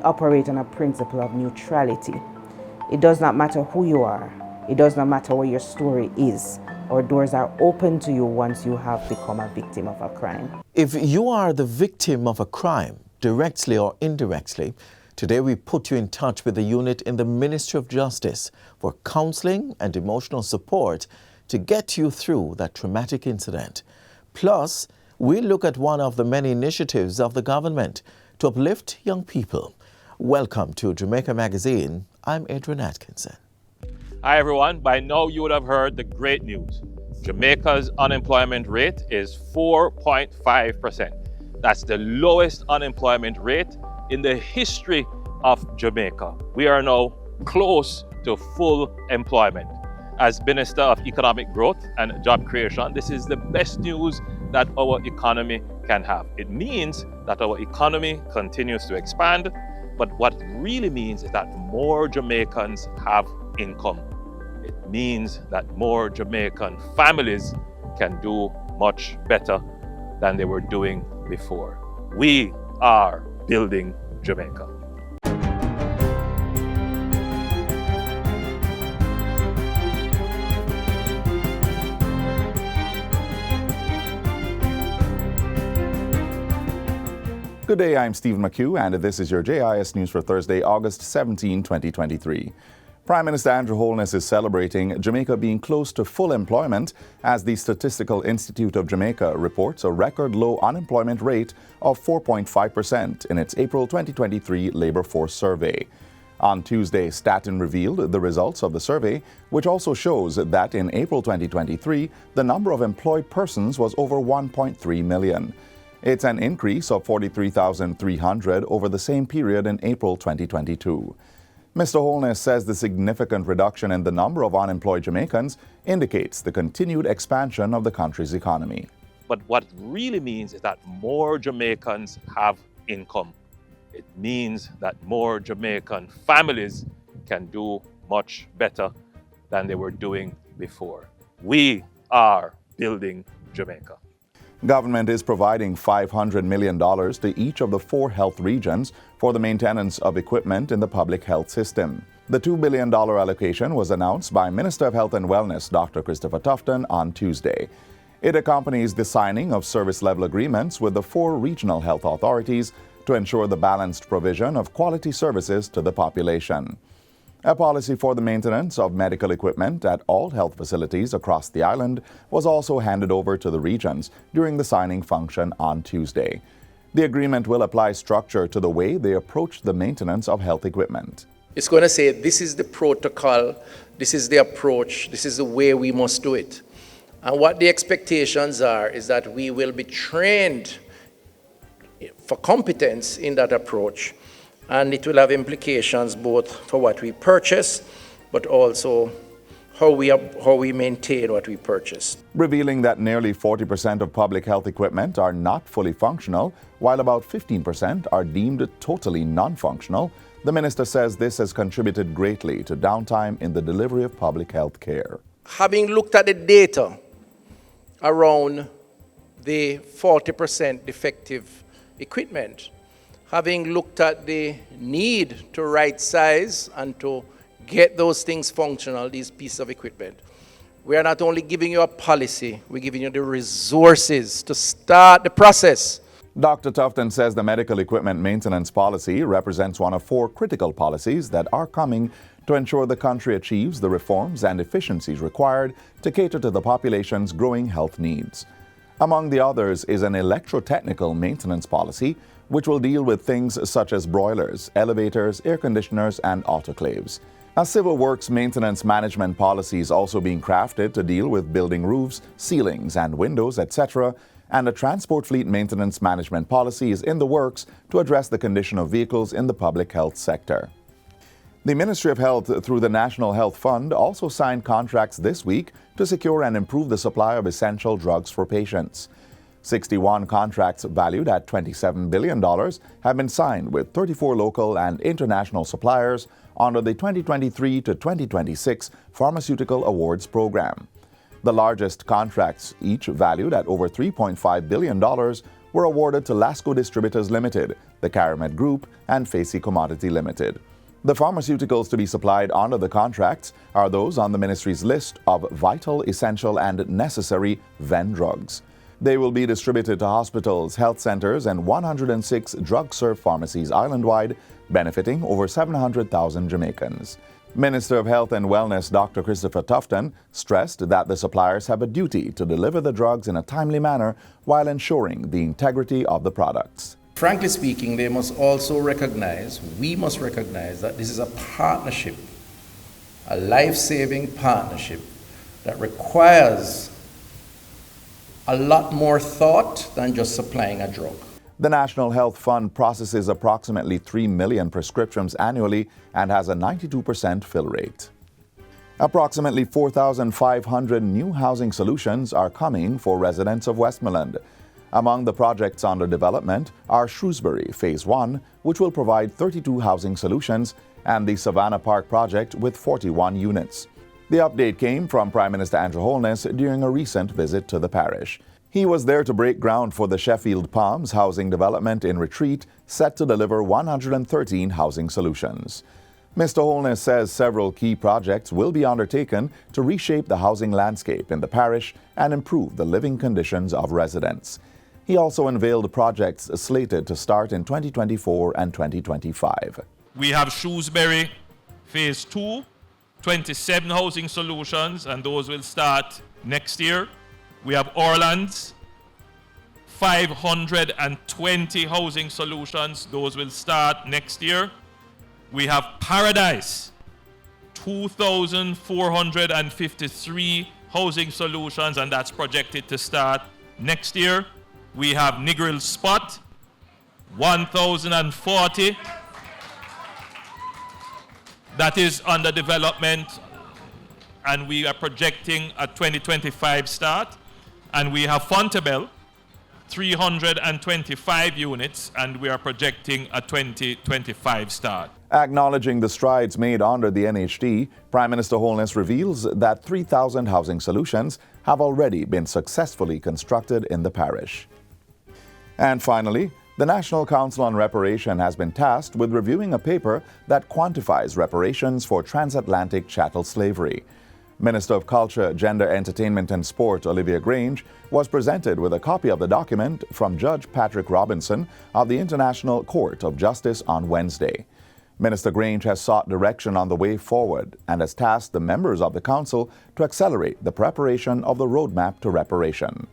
we operate on a principle of neutrality. It does not matter who you are. It does not matter what your story is. Our doors are open to you once you have become a victim of a crime. If you are the victim of a crime, directly or indirectly, today we put you in touch with a unit in the Ministry of Justice for counseling and emotional support to get you through that traumatic incident. Plus, we look at one of the many initiatives of the government to uplift young people. Welcome to Jamaica Magazine. I'm Adrian Atkinson. Hi everyone, by now you would have heard the great news. Jamaica's unemployment rate is 4.5%. That's the lowest unemployment rate in the history of Jamaica. We are now close to full employment. As Minister of Economic Growth and Job Creation, this is the best news that our economy can have. It means that our economy continues to expand, but what it really means is that more Jamaicans have income. It means that more Jamaican families can do much better than they were doing before. We are building Jamaica. Good day, I'm Stephen McHugh, and this is your JIS News for Thursday, August 17, 2023. Prime Minister Andrew Holness is celebrating Jamaica being close to full employment as the Statistical Institute of Jamaica reports a record low unemployment rate of 4.5% in its April 2023 labor force survey. On Tuesday, Statin revealed the results of the survey, which also shows that in April 2023, the number of employed persons was over 1.3 million. It's an increase of 43,300 over the same period in April 2022. Mr. Holness says the significant reduction in the number of unemployed Jamaicans indicates the continued expansion of the country's economy. But what it really means is that more Jamaicans have income. It means that more Jamaican families can do much better than they were doing before. We are building Jamaica. Government is providing $500 million to each of the 4 health regions for the maintenance of equipment in the public health system. The $2 billion allocation was announced by Minister of Health and Wellness, Dr. Christopher Tufton, on Tuesday. It accompanies the signing of service-level agreements with the 4 regional health authorities to ensure the balanced provision of quality services to the population. A policy for the maintenance of medical equipment at all health facilities across the island was also handed over to the regions during the signing function on Tuesday. The agreement will apply structure to the way they approach the maintenance of health equipment. It's going to say this is the protocol, this is the approach, this is the way we must do it. And what the expectations are is that we will be trained for competence in that approach. And it will have implications both for what we purchase, but also how we maintain what we purchase. Revealing that nearly 40% of public health equipment are not fully functional, while about 15% are deemed totally non-functional, the minister says this has contributed greatly to downtime in the delivery of public health care. Having looked at the data around the 40% defective equipment, having looked at the need to right size and to get those things functional, these pieces of equipment, we are not only giving you a policy, we're giving you the resources to start the process. Dr. Tufton says the medical equipment maintenance policy represents one of 4 critical policies that are coming to ensure the country achieves the reforms and efficiencies required to cater to the population's growing health needs. Among the others is an electrotechnical maintenance policy, which will deal with things such as broilers, elevators, air conditioners, and autoclaves. A civil works maintenance management policy is also being crafted to deal with building roofs, ceilings, and windows, etc., and a transport fleet maintenance management policy is in the works to address the condition of vehicles in the public health sector. The Ministry of Health, through the National Health Fund, also signed contracts this week to secure and improve the supply of essential drugs for patients. 61 contracts valued at $27 billion have been signed with 34 local and international suppliers under the 2023 to 2026 Pharmaceutical Awards program. The largest contracts, each valued at over $3.5 billion, were awarded to Lasco Distributors Limited, the Caramed Group, and Facey Commodity Limited. The pharmaceuticals to be supplied under the contracts are those on the ministry's list of vital, essential, and necessary VEN drugs. They will be distributed to hospitals, health centers, and 106 drug-served pharmacies island-wide, benefiting over 700,000 Jamaicans. Minister of Health and Wellness Dr. Christopher Tufton stressed that the suppliers have a duty to deliver the drugs in a timely manner while ensuring the integrity of the products. Frankly speaking, we must recognize that this is a partnership, a life-saving partnership that requires a lot more thought than just supplying a drug. The National Health Fund processes approximately 3 million prescriptions annually and has a 92% fill rate. Approximately 4,500 new housing solutions are coming for residents of Westmoreland. Among the projects under development are Shrewsbury Phase 1, which will provide 32 housing solutions, and the Savannah Park project with 41 units. The update came from Prime Minister Andrew Holness during a recent visit to the parish. He was there to break ground for the Sheffield Palms housing development in Retreat, set to deliver 113 housing solutions. Mr. Holness says several key projects will be undertaken to reshape the housing landscape in the parish and improve the living conditions of residents. He also unveiled projects slated to start in 2024 and 2025. We have Shrewsbury Phase 2, 27 housing solutions, and those will start next year. We have Orlands, 520 housing solutions. Those will start next year. We have Paradise, 2,453 housing solutions, and that's projected to start next year. We have Negril Spot, 1,040. That is under development, and we are projecting a 2025 start. And we have Fontebelle, 325 units, and we are projecting a 2025 start. Acknowledging the strides made under the NHD, Prime Minister Holness reveals that 3,000 housing solutions have already been successfully constructed in the parish. And finally, the National Council on Reparation has been tasked with reviewing a paper that quantifies reparations for transatlantic chattel slavery. Minister of Culture, Gender, Entertainment and Sport, Olivia Grange, was presented with a copy of the document from Judge Patrick Robinson of the International Court of Justice on Wednesday. Minister Grange has sought direction on the way forward and has tasked the members of the Council to accelerate the preparation of the roadmap to reparation.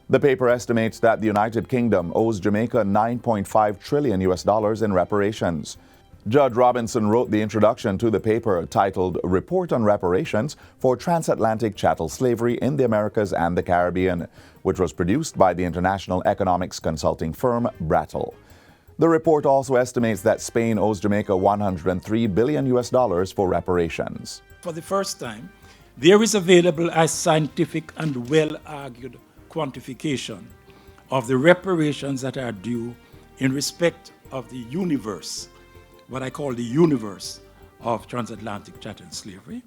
The paper estimates that the United Kingdom owes Jamaica $9.5 trillion in reparations. Judge Robinson wrote the introduction to the paper titled Report on Reparations for Transatlantic Chattel Slavery in the Americas and the Caribbean, which was produced by the international economics consulting firm Brattle. The report also estimates that Spain owes Jamaica $103 billion for reparations. For the first time, there is available a scientific and well-argued quantification of the reparations that are due in respect of the universe, what I call the universe of transatlantic chattel slavery,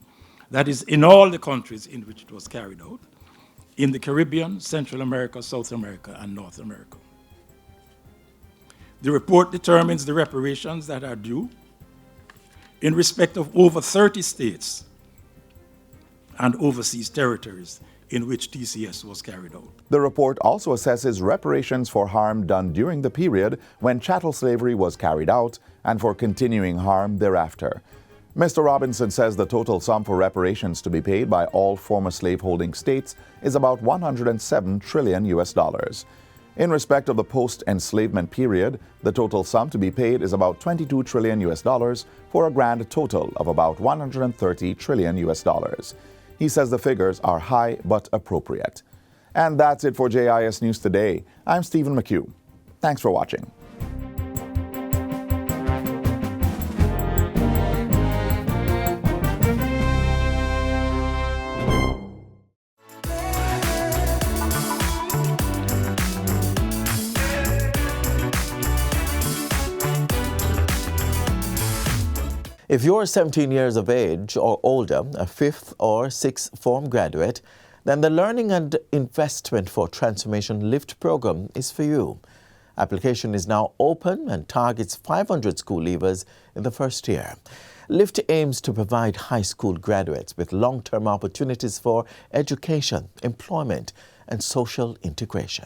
that is in all the countries in which it was carried out, in the Caribbean, Central America, South America, and North America. The report determines the reparations that are due in respect of over 30 states and overseas territories in which TCS was carried out. The report also assesses reparations for harm done during the period when chattel slavery was carried out and for continuing harm thereafter. Mr. Robinson says the total sum for reparations to be paid by all former slaveholding states is about $107 trillion. In respect of the post-enslavement period, the total sum to be paid is about $22 trillion for a grand total of about $130 trillion. He says the figures are high but appropriate. And that's it for JIS News Today. I'm Stephen McHugh. Thanks for watching. If you're 17 years of age or older, a 5th or 6th form graduate, then the Learning and Investment for Transformation LIFT program is for you. Application is now open and targets 500 school leavers in the first year. LIFT aims to provide high school graduates with long-term opportunities for education, employment, and social integration.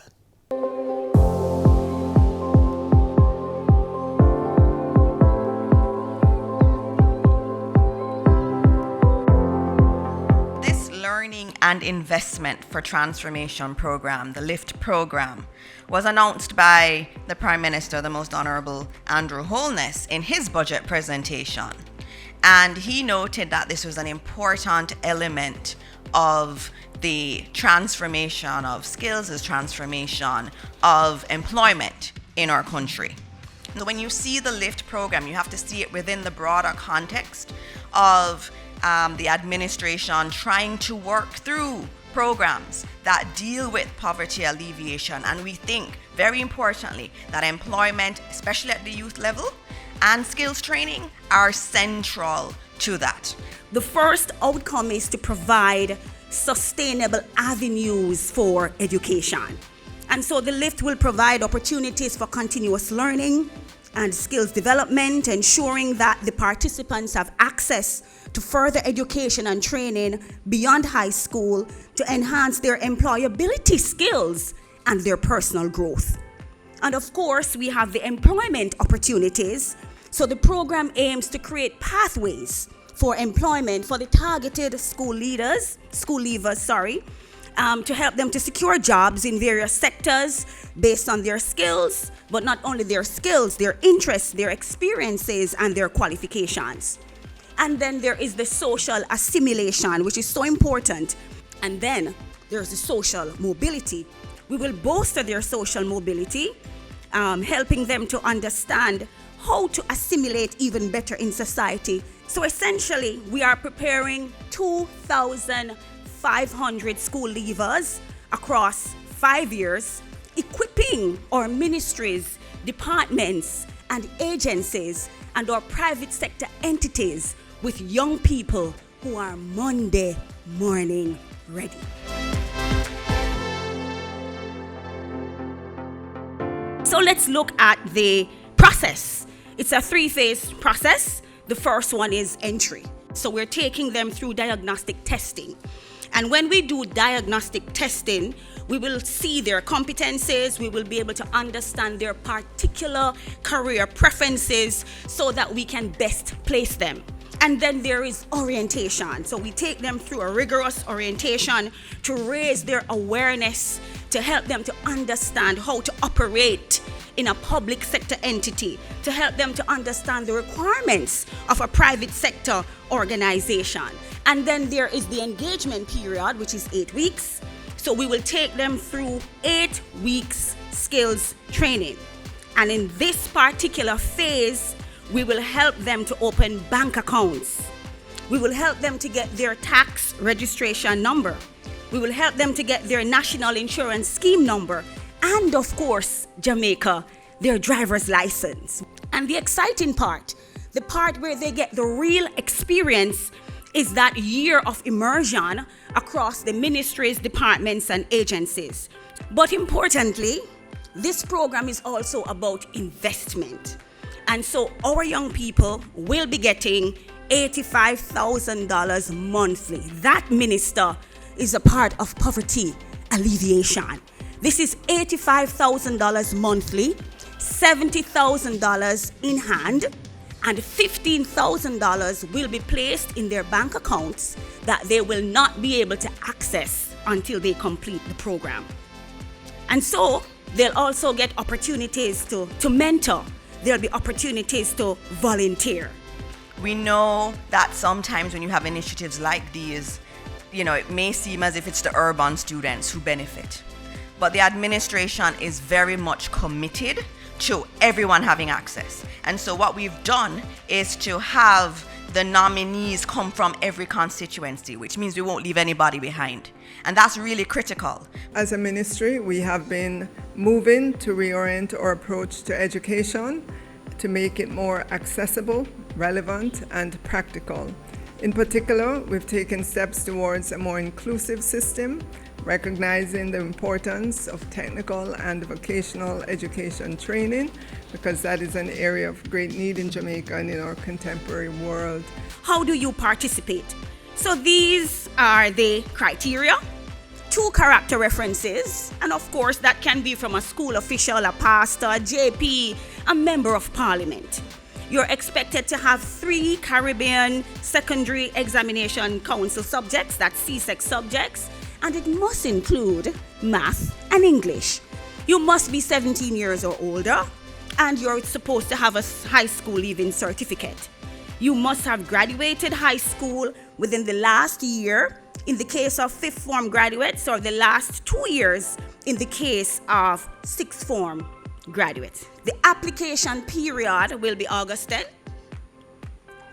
Learning and Investment for Transformation program, the LIFT program, was announced by the Prime Minister, the Most Honorable Andrew Holness, in his budget presentation. And he noted that this was an important element of the transformation of skills, the transformation of employment in our country. So when you see the LIFT program, you have to see it within the broader context of the administration trying to work through programs that deal with poverty alleviation. And we think, very importantly, that employment, especially at the youth level, and skills training are central to that. The first outcome is to provide sustainable avenues for education. And so the LIFT will provide opportunities for continuous learning and skills development, ensuring that the participants have access to further education and training beyond high school to enhance their employability skills and their personal growth. And of course, we have the employment opportunities. So the program aims to create pathways for employment for the targeted school leavers, to help them to secure jobs in various sectors based on their skills, but not only their skills, their interests, their experiences, and their qualifications. And then there is the social assimilation, which is so important. And then there's the social mobility. We will bolster their social mobility, helping them to understand how to assimilate even better in society. So essentially, we are preparing 2,500 school leavers across 5 years, equipping our ministries, departments, and agencies, and our private sector entities with young people who are Monday morning ready. So let's look at the process. It's a 3-phase process. The first one is entry. So we're taking them through diagnostic testing. And when we do diagnostic testing, we will see their competencies, we will be able to understand their particular career preferences so that we can best place them. And then there is orientation. So we take them through a rigorous orientation to raise their awareness, to help them to understand how to operate in a public sector entity, to help them to understand the requirements of a private sector organization. And then there is the engagement period, which is 8 weeks. So we will take them through 8 weeks skills training. And in this particular phase, we will help them to open bank accounts. We will help them to get their tax registration number. We will help them to get their national insurance scheme number. And of course, Jamaica, their driver's license. And the exciting part, the part where they get the real experience, is that year of immersion across the ministries, departments, and agencies. But importantly, this program is also about investment. And so our young people will be getting $85,000 monthly. That, Minister, is a part of poverty alleviation. This is $85,000 monthly, $70,000 in hand, and $15,000 will be placed in their bank accounts that they will not be able to access until they complete the program. And so they'll also get opportunities to mentor. There'll be opportunities to volunteer. We know that sometimes when you have initiatives like these, it may seem as if it's the urban students who benefit. But the administration is very much committed to everyone having access. And so what we've done is to have the nominees come from every constituency, which means we won't leave anybody behind. And that's really critical. As a ministry, we have been moving to reorient our approach to education to make it more accessible, relevant, and practical. In particular, we've taken steps towards a more inclusive system recognizing the importance of technical and vocational education training, because that is an area of great need in Jamaica and in our contemporary world. How do you participate? So these are the criteria: 2 character references, and of course that can be from a school official, a pastor, a JP, a member of parliament. You're expected to have 3 Caribbean Secondary Examination Council subjects, that's CSEC subjects, and it must include math and English. You must be 17 years or older, and you're supposed to have a high school leaving certificate. You must have graduated high school within the last year in the case of 5th form graduates, or the last 2 years in the case of 6th form graduates. The application period will be August 10th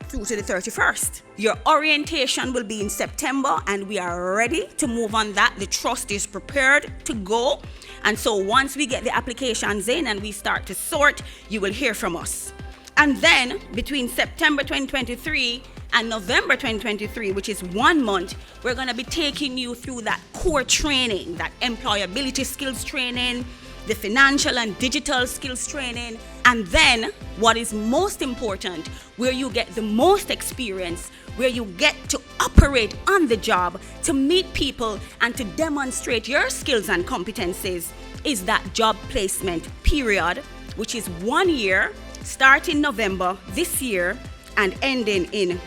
through to the 31st. Your orientation will be in September, and we are ready to move on that. The trust is prepared to go. And so once we get the applications in and we start to sort, you will hear from us. And then between September 2023 and November 2023, which is 1 month, we're going to be taking you through that core training, that employability skills training, the financial and digital skills training, and then what is most important, where you get the most experience, where you get to operate on the job, to meet people and to demonstrate your skills and competencies, is that job placement period, which is 1 year, starting November this year and ending in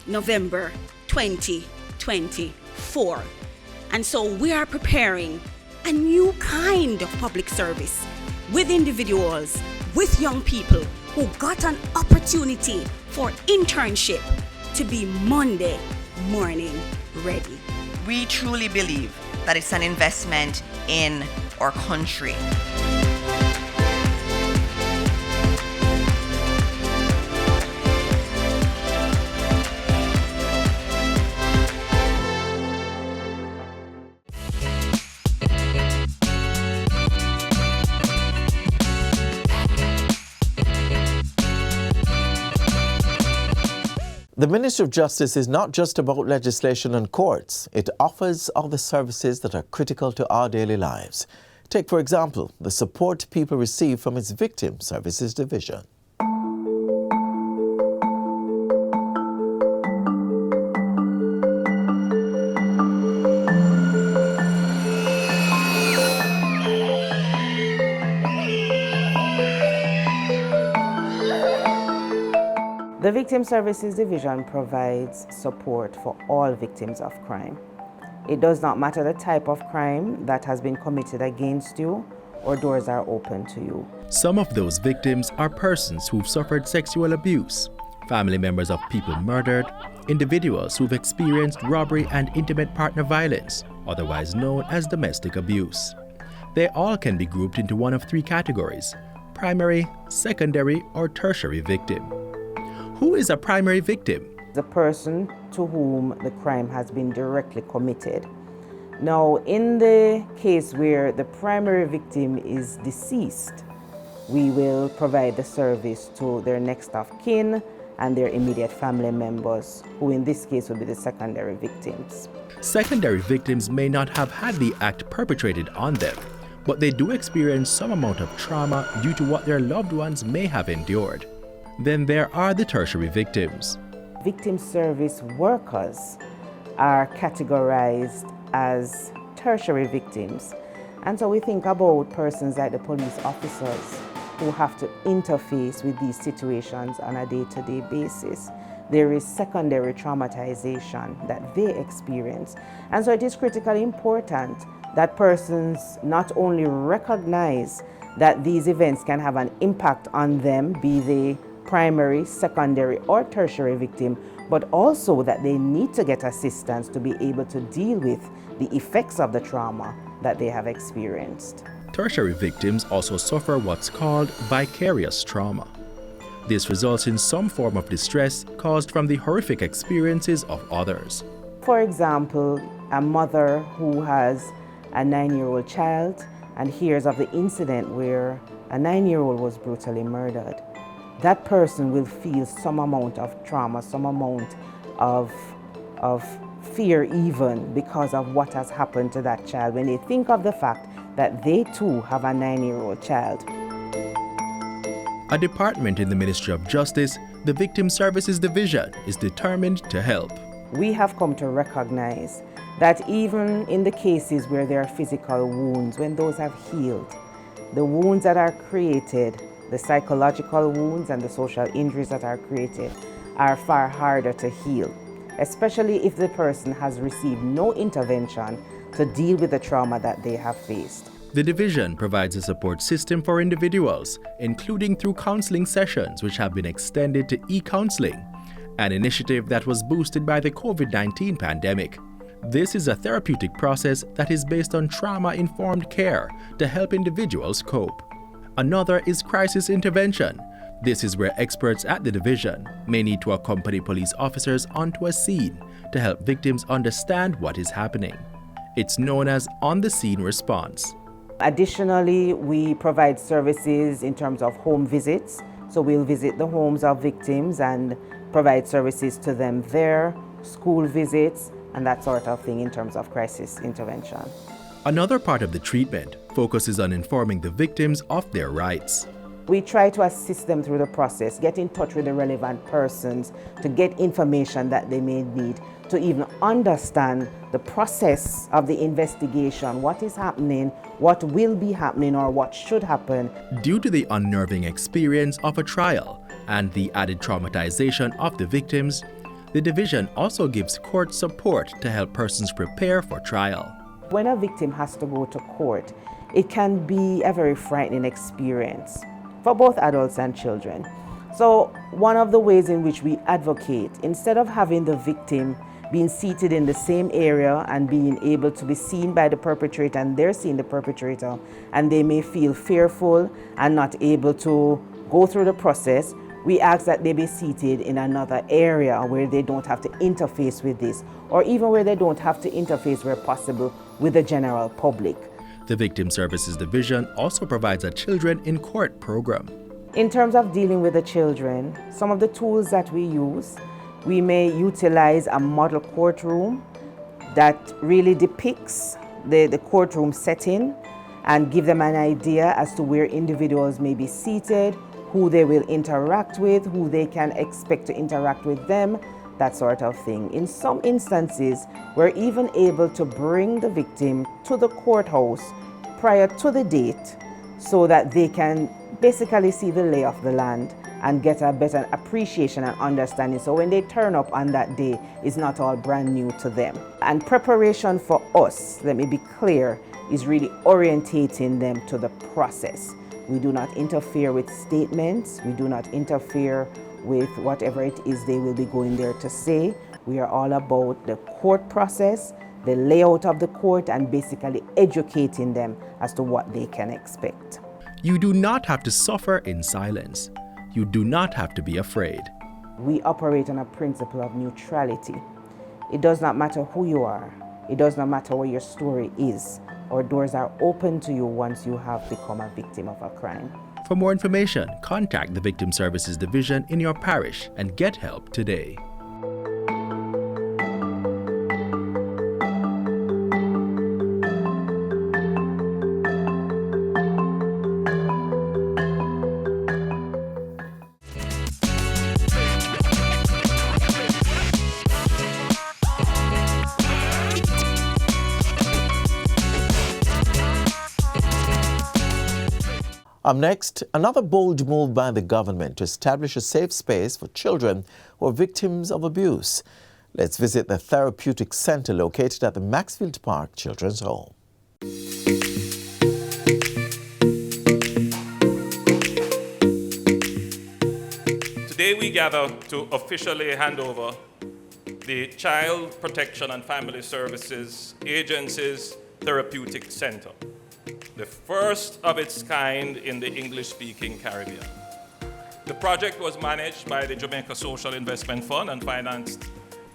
November 2024. And so we are preparing a new kind of public service with individuals, with young people who got an opportunity for internship to be Monday morning ready. We truly believe that it's an investment in our country. The Ministry of Justice is not just about legislation and courts. It offers other services that are critical to our daily lives. Take, for example, the support people receive from its Victim Services Division. The Victim Services Division provides support for all victims of crime. It does not matter the type of crime that has been committed against you, or doors are open to you. Some of those victims are persons who've suffered sexual abuse, family members of people murdered, individuals who've experienced robbery and intimate partner violence, otherwise known as domestic abuse. They all can be grouped into one of 3 categories: primary, secondary, or tertiary victim. Who is a primary victim? The person to whom the crime has been directly committed. Now, in the case where the primary victim is deceased, we will provide the service to their next of kin and their immediate family members, who in this case will be the secondary victims. Secondary victims may not have had the act perpetrated on them, but they do experience some amount of trauma due to what their loved ones may have endured. Then there are the tertiary victims. Victim service workers are categorized as tertiary victims. And so we think about persons like the police officers who have to interface with these situations on a day-to-day basis. There is secondary traumatization that they experience. And so it is critically important that persons not only recognize that these events can have an impact on them, be they primary, secondary, or tertiary victim, but also that they need to get assistance to be able to deal with the effects of the trauma that they have experienced. Tertiary victims also suffer what's called vicarious trauma. This results in some form of distress caused from the horrific experiences of others. For example, a mother who has a 9-year-old child and hears of the incident where a 9-year-old was brutally murdered. That person will feel some amount of trauma, some amount of of fear even because of what has happened to that child when they think of the fact that they too have a 9-year-old child. A department in the Ministry of Justice, the Victim Services Division, is determined to help. We have come to recognize that even in the cases where there are physical wounds, when those have healed, the wounds that are created, the psychological wounds and the social injuries that are created are far harder to heal, especially if the person has received no intervention to deal with the trauma that they have faced. The division provides a support system for individuals, including through counseling sessions which have been extended to e-counseling, an initiative that was boosted by the COVID-19 pandemic. This is a therapeutic process that is based on trauma-informed care to help individuals cope. Another is crisis intervention. This is where experts at the division may need to accompany police officers onto a scene to help victims understand what is happening. It's known as on-the-scene response. Additionally, we provide services in terms of home visits. So we'll visit the homes of victims and provide services to them there, school visits, and that sort of thing in terms of crisis intervention. Another part of the treatment focuses on informing the victims of their rights. We try to assist them through the process, get in touch with the relevant persons to get information that they may need to even understand the process of the investigation, what is happening, what will be happening, or what should happen. Due to the unnerving experience of a trial and the added traumatization of the victims, the division also gives court support to help persons prepare for trial. When a victim has to go to court, it can be a very frightening experience for both adults and children. So one of the ways in which we advocate, instead of having the victim being seated in the same area and being able to be seen by the perpetrator and they're seeing the perpetrator and they may feel fearful and not able to go through the process, we ask that they be seated in another area where they don't have to interface with this, or even where they don't have to interface where possible with the general public. The Victim Services Division also provides a Children in Court program. In terms of dealing with the children, some of the tools that we use, we may utilize a model courtroom that really depicts the courtroom setting and give them an idea as to where individuals may be seated, who they will interact with, who they can expect to interact with them, that sort of thing. In some instances, we're even able to bring the victim to the courthouse prior to the date so that they can basically see the lay of the land and get a better appreciation and understanding. So when they turn up on that day, it's not all brand new to them. And preparation for us, let me be clear, is really orientating them to the process. We do not interfere with statements. We do not interfere with whatever it is they will be going there to say. We are all about the court process, the layout of the court, and basically educating them as to what they can expect. You do not have to suffer in silence. You do not have to be afraid. We operate on a principle of neutrality. It does not matter who you are. It does not matter what your story is. Our doors are open to you once you have become a victim of a crime. For more information, contact the Victim Services Division in your parish and get help today. Up next, another bold move by the government to establish a safe space for children who are victims of abuse. Let's visit the therapeutic center located at the Maxfield Park Children's Home. Today we gather to officially hand over the Child Protection and Family Services Agency's Therapeutic Center, the first of its kind in the English-speaking Caribbean. The project was managed by the Jamaica Social Investment Fund and financed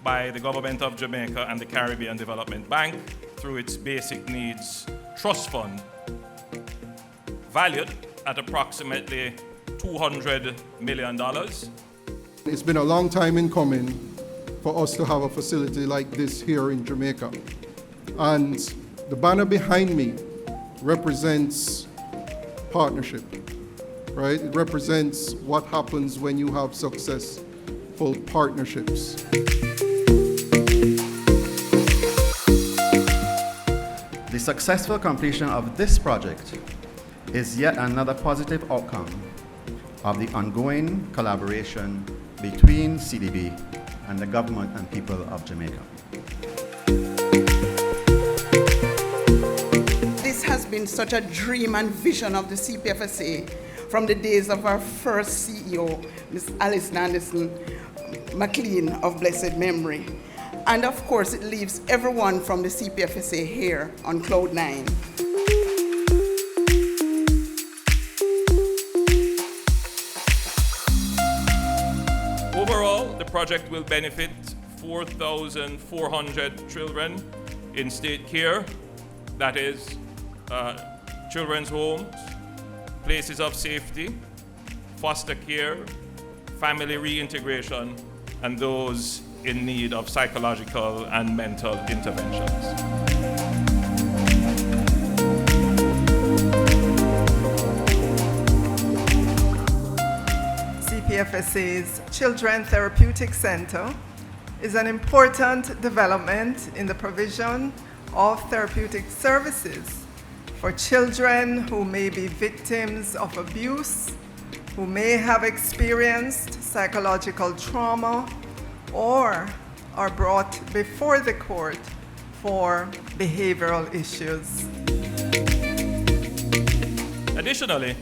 by the Government of Jamaica and the Caribbean Development Bank through its Basic Needs Trust Fund, valued at approximately $200 million. It's been a long time in coming for us to have a facility like this here in Jamaica. And the banner behind me represents partnership, right? It represents what happens when you have successful partnerships. The successful completion of this project is yet another positive outcome of the ongoing collaboration between CDB and the government and people of Jamaica. This has been such a dream and vision of the CPFSA from the days of our first CEO, Ms. Alice Anderson McLean of blessed memory. And of course, it leaves everyone from the CPFSA here on cloud nine. Overall, the project will benefit 4,400 children in state care, that is, children's homes, places of safety, foster care, family reintegration, and those in need of psychological and mental interventions. CPFSA's Children Therapeutic Center is an important development in the provision of therapeutic services for children who may be victims of abuse, who may have experienced psychological trauma, or are brought before the court for behavioral issues. Additionally,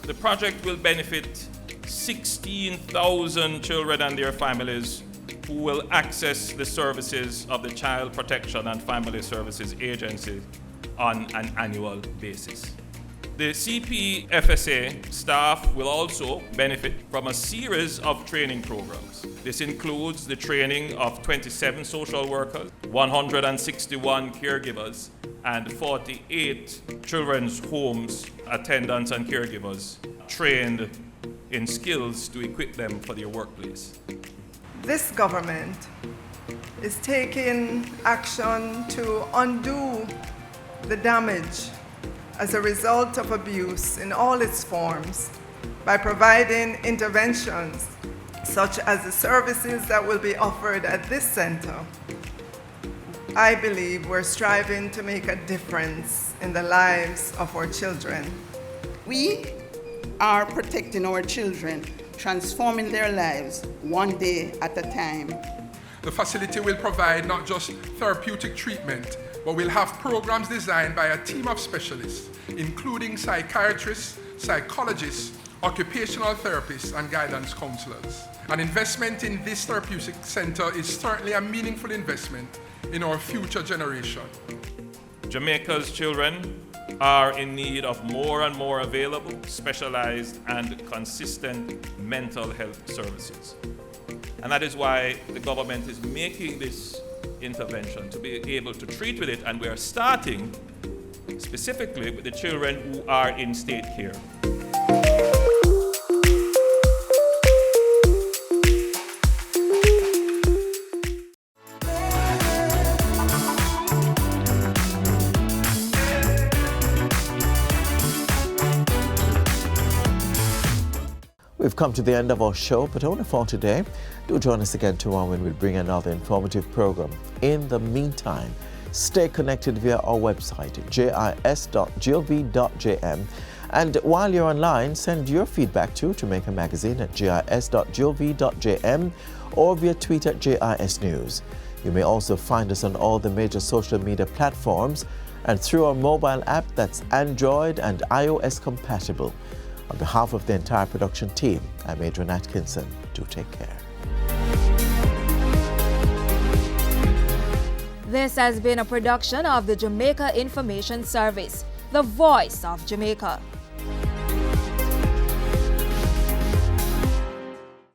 the project will benefit 16,000 children and their families who will access the services of the Child Protection and Family Services Agency on an annual basis. The CPFSA staff will also benefit from a series of training programs. This includes the training of 27 social workers, 161 caregivers, and 48 children's homes attendants and caregivers trained in skills to equip them for their workplace. This government is taking action to undo the damage as a result of abuse in all its forms by providing interventions such as the services that will be offered at this center. I believe we're striving to make a difference in the lives of our children. We are protecting our children, transforming their lives one day at a time. The facility will provide not just therapeutic treatment, but we'll have programs designed by a team of specialists, including psychiatrists, psychologists, occupational therapists, and guidance counselors. An investment in this therapeutic center is certainly a meaningful investment in our future generation. Jamaica's children are in need of more and more available, specialized, and consistent mental health services. And that is why the government is making this intervention to be able to treat with it, and we are starting specifically with the children who are in state care. We've come to the end of our show, but only for today. Do join us again tomorrow when we bring another informative program. In the meantime, stay connected via our website, jis.gov.jm. And while you're online, send your feedback to Jamaica Magazine at jis.gov.jm or via tweet at JIS News. You may also find us on all the major social media platforms and through our mobile app that's Android and iOS compatible. On behalf of the entire production team, I'm Adrian Atkinson. Do take care. This has been a production of the Jamaica Information Service, the voice of Jamaica.